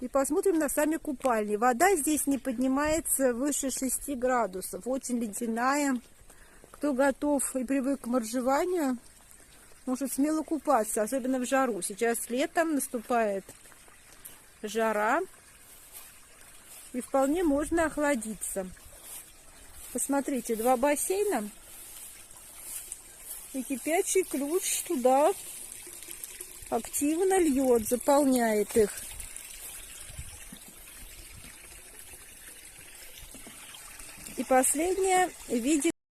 И посмотрим на сами купальни. Вода здесь не поднимается выше 6 градусов. Очень ледяная. Кто готов и привык к моржеванию, может смело купаться, особенно в жару. Сейчас летом наступает жара. И вполне можно охладиться. Посмотрите, 2 бассейна. И кипячий ключ туда активно льет, заполняет их. И последнее, видите,